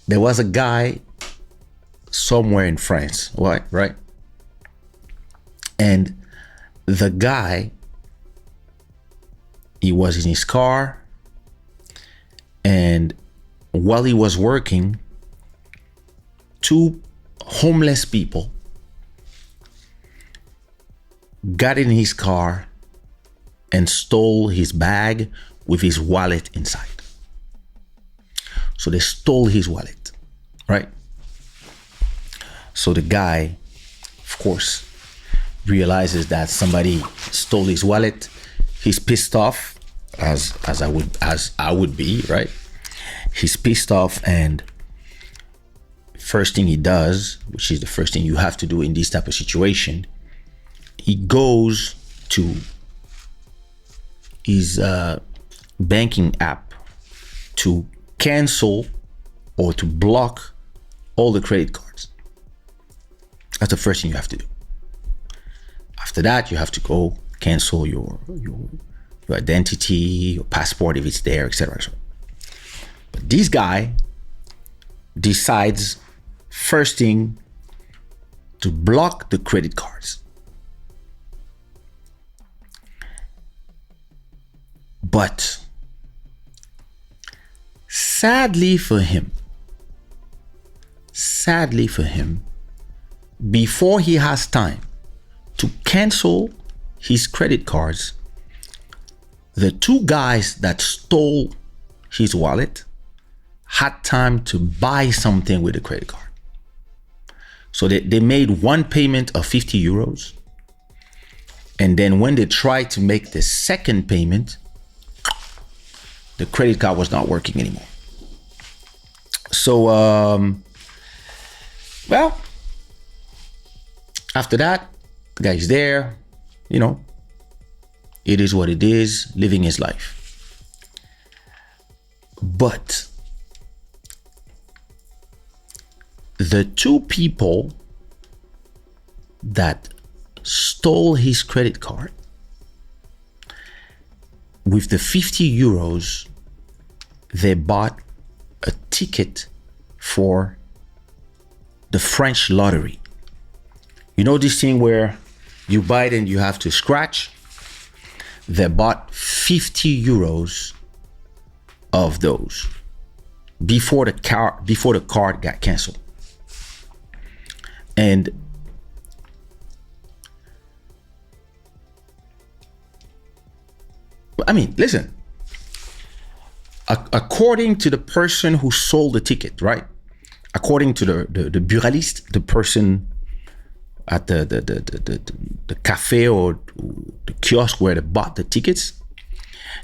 there was a guy somewhere in France, right? And the guy, he was in his car, and while he was working, two homeless people got in his car and stole his bag with his wallet inside. So they stole his wallet, right? So the guy, of course, realizes that somebody stole his wallet. He's pissed off, as I would be, right? He's pissed off, and first thing he does, which is the first thing you have to do in this type of situation, he goes to his banking app to cancel or to block all the credit cards. That's the first thing you have to do. After that, you have to go cancel your identity, your passport if it's there, etc. But this guy decides first thing to block the credit cards. But sadly for him, before he has time to cancel his credit cards, the two guys that stole his wallet had time to buy something with the credit card. So they made one payment of 50 euros. And then when they tried to make the second payment, the credit card was not working anymore. So, well, after that, the guy's there, it is what it is, living his life. But the two people that stole his credit card, with the 50 euros, they bought a ticket for the French lottery. You know this thing where you buy it and you have to scratch? They bought 50 euros of those before the card got canceled. And I mean, listen, according to the person who sold the ticket, right? According to the buraliste, the person at the cafe or the kiosk where they bought the tickets,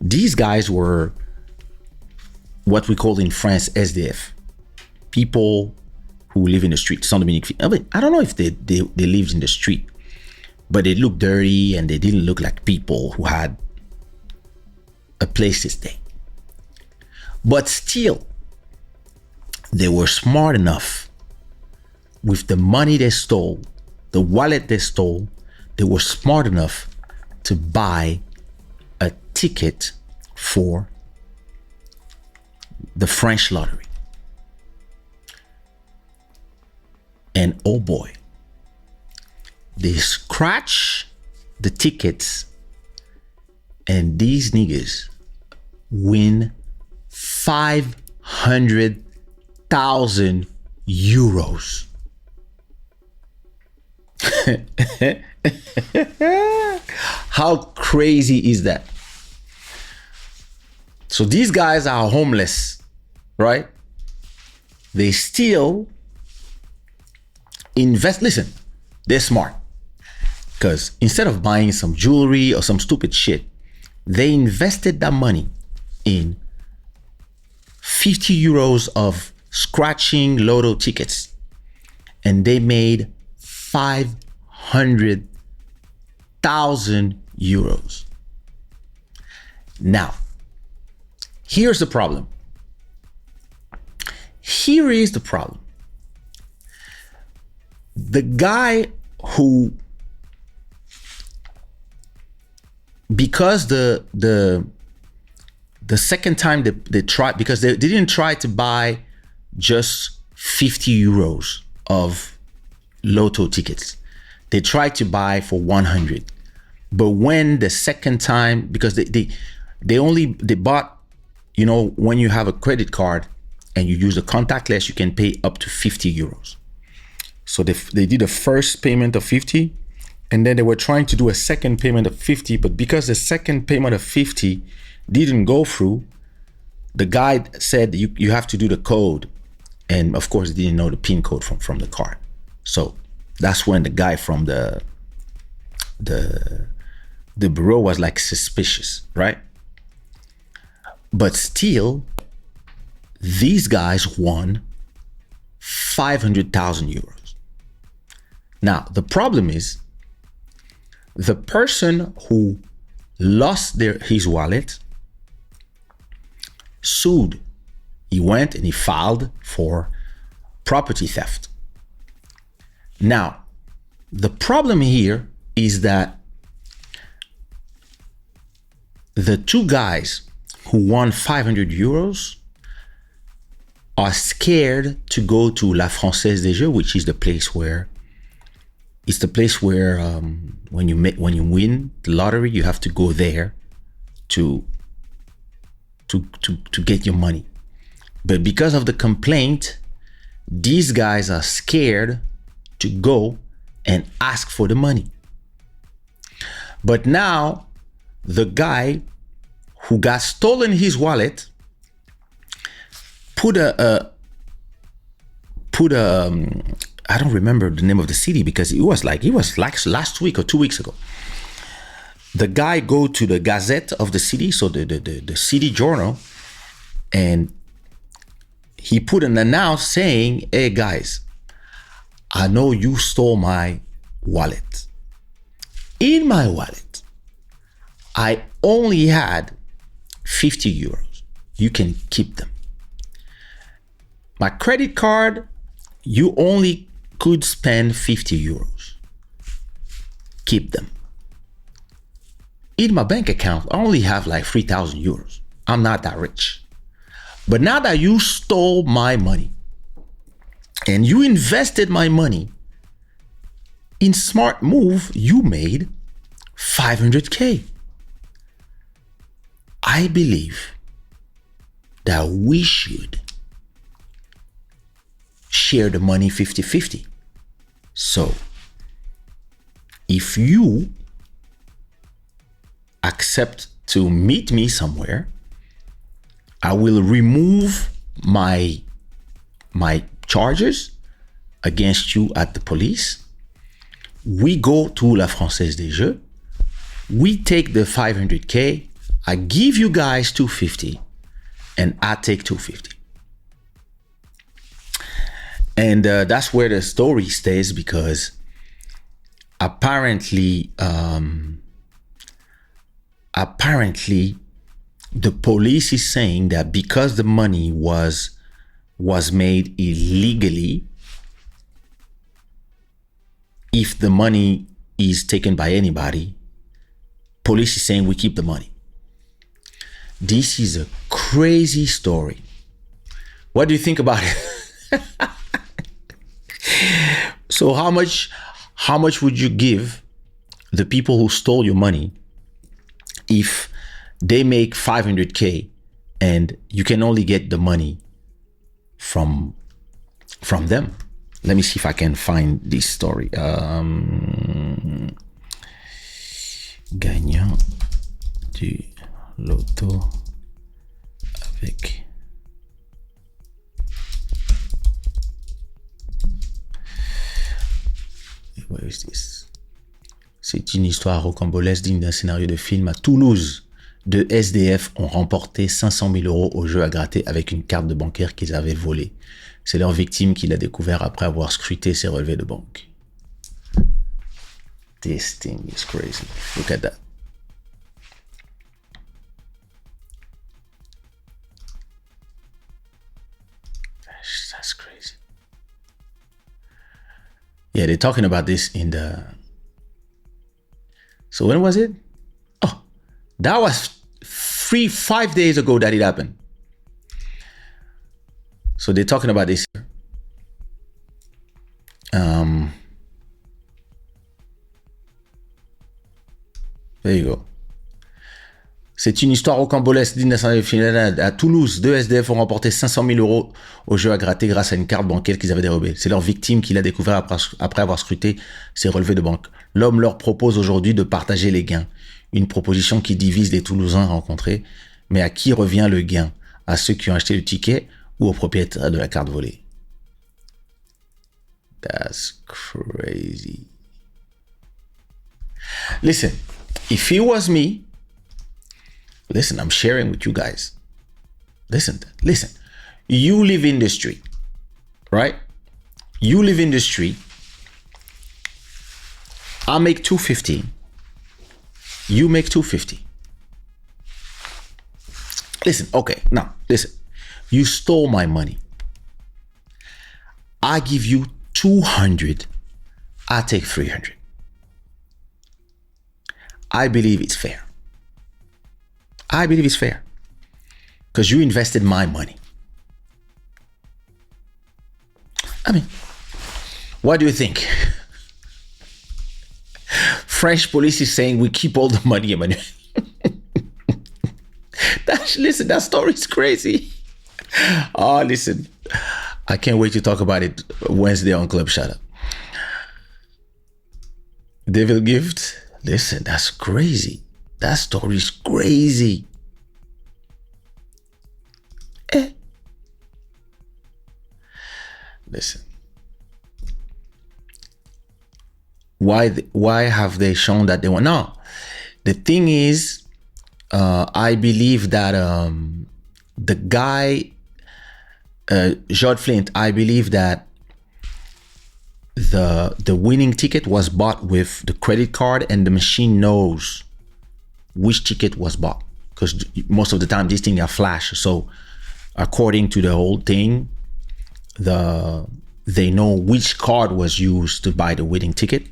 these guys were what we call in France SDF, people who live in the street. I mean, I don't know if they lived in the street, but they looked dirty and they didn't look like people who had a place to stay. But still, they were smart enough with the money they stole, the wallet they stole, they were smart enough to buy a ticket for the French lottery. And oh boy, they scratch the tickets and these niggas win 500,000 euros. How crazy is that? So these guys are homeless, right? They still invest. Listen, they're smart, because instead of buying some jewelry or some stupid shit, they invested that money in 50 euros of scratching lotto tickets, and they made 500,000 euros. Now, here's the problem. Here is the problem. The guy who, because the second time they tried, because they didn't try to buy just 50 euros of lotto tickets. They tried to buy for 100. But when the second time, because they bought, when you have a credit card and you use a contactless, you can pay up to 50 euros. So they did a first payment of 50, and then they were trying to do a second payment of 50, but because the second payment of 50 didn't go through, the guy said you have to do the code. And of course, they didn't know the PIN code from the card. So that's when the guy from the bureau was like suspicious, right? But still, these guys won 500,000 euros. Now, the problem is the person who lost his wallet sued. He went and he filed for property theft. Now, the problem here is that the two guys who won 500 euros are scared to go to La Française des Jeux, which is the place where when you win the lottery, you have to go there to get your money. But because of the complaint, these guys are scared to go and ask for the money. But now the guy who got stolen his wallet put a I don't remember the name of the city because it was like last week or 2 weeks ago. The guy go to the Gazette of the city, so the city journal, and he put an announce saying, "Hey guys, I know you stole my wallet. In my wallet, I only had 50 euros. You can keep them. My credit card, you only could spend 50 euros. Keep them. In my bank account, I only have like 3,000 euros. I'm not that rich. But now that you stole my money and you invested my money in smart move, you made 500K. I believe that we should share the money 50-50. So if you accept to meet me somewhere, I will remove my charges against you at the police. We go to La Française des Jeux. We take the 500K. I give you guys 250 and I take 250. And that's where the story stays, because apparently the police is saying that because the money was made illegally, if the money is taken by anybody, police is saying we keep the money. This is a crazy story. What do you think about it? So how much would you give the people who stole your money if they make 500K and you can only get the money from them? Let me see if I can find this story. Gagnant du loto avec Where is this? C'est une histoire rocambolesque digne d'un scénario de film. À Toulouse, deux SDF ont remporté 500 000 euros au jeu à gratter avec une carte de bancaire qu'ils avaient volée. C'est leur victime qui l'a découvert après avoir scruté ses relevés de banque. This thing is crazy. Look at that. That's crazy. Yeah, they're talking about this in the... So when was it? Oh, that was 5 days ago that it happened. So they're talking about this. There you go. C'est une histoire rocambolesque d'International. À Toulouse, 2 SDF ont remporté 500 000 € au jeu à gratter grâce à une carte bancaire qu'ils avaient dérobée. C'est leur victime qui l'a découvert après avoir scruté ses relevés de banque. L'homme leur propose aujourd'hui de partager les gains. Une proposition qui divise les Toulousains rencontrés. Mais à qui revient le gain? À ceux qui ont acheté le ticket ou aux propriétaires de la carte volée? That's crazy. Listen, if it was me, listen, I'm sharing with you guys. Listen. You live in the street, right? You live in the street. I make $250. You make $250. Listen, okay, now, listen. You stole my money. I give you 200. I take 300. I believe it's fair. I believe it's fair. Because you invested my money. I mean, what do you think? French police is saying we keep all the money, Emmanuel. Listen, that story is crazy. Oh, listen. I can't wait to talk about it Wednesday on Club Shada. Devil gift. Listen, that's crazy. That story is crazy. Listen. Why have they shown that they want? No. The thing is, I believe that the guy, Jod Flint, I believe that the winning ticket was bought with the credit card, and the machine knows which ticket was bought, because most of the time these things are flash. So according to the whole thing, they know which card was used to buy the winning ticket.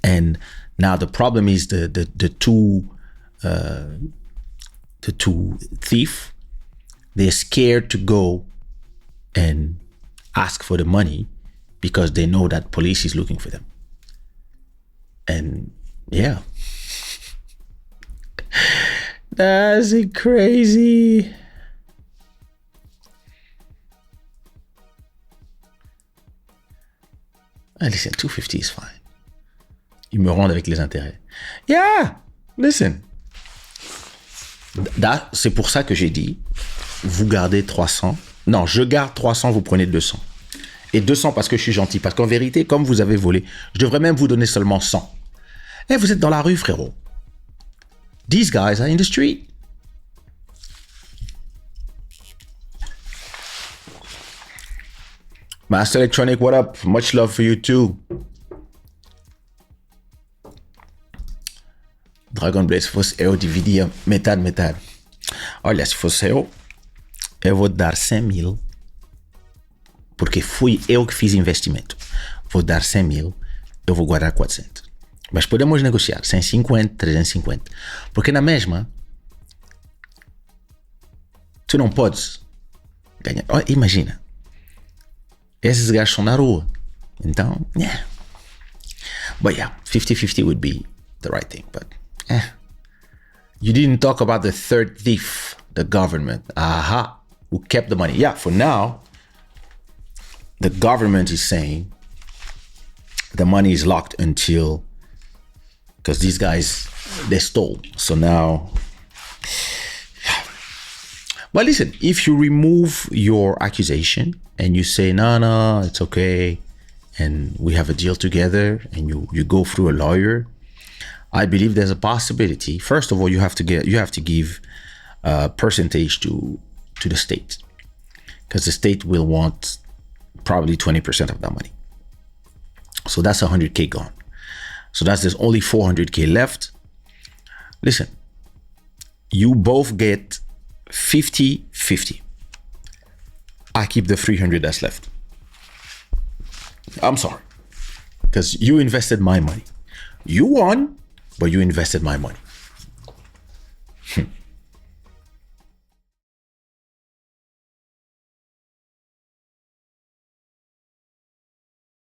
And now the problem is the two thief, they're scared to go and ask for the money because they know that police is looking for them. And yeah, that's crazy. Listen, 250 is fine. Ils me rendent avec les intérêts. Yeah, listen. C'est pour ça que j'ai dit, vous gardez 300. Non, je garde 300, vous prenez 200. Et 200 parce que je suis gentil. Parce qu'en vérité, comme vous avez volé, je devrais même vous donner seulement 100. Eh, vous êtes dans la rue, frérot. These guys are in the street. Master Electronic, what up? Much love for you too. Dragon Blaze, se fosse eu, dividia metade. Olha, se fosse eu vou dar 100 mil, porque fui eu que fiz investimento. Vou dar 100 mil, eu vou guardar 400. Mas podemos negociar 150, 350. Porque na mesma, tu não podes ganhar. Oh, imagina, esses gajos são na rua. Então, yeah. But yeah, 50-50 would be the right thing, but you didn't talk about the third thief, the government. Who kept the money. Yeah, for now, the government is saying the money is locked until, because these guys, they stole. So now, but listen, if you remove your accusation and you say, no, it's okay, and we have a deal together, and you go through a lawyer, I believe there's a possibility. First of all, you have to give a percentage to the state, because the state will want probably 20% of that money. So that's 100K gone. So there's only 400K left. Listen, you both get 50-50. I keep the 300 that's left. I'm sorry, because you invested my money. You won, but you invested my money.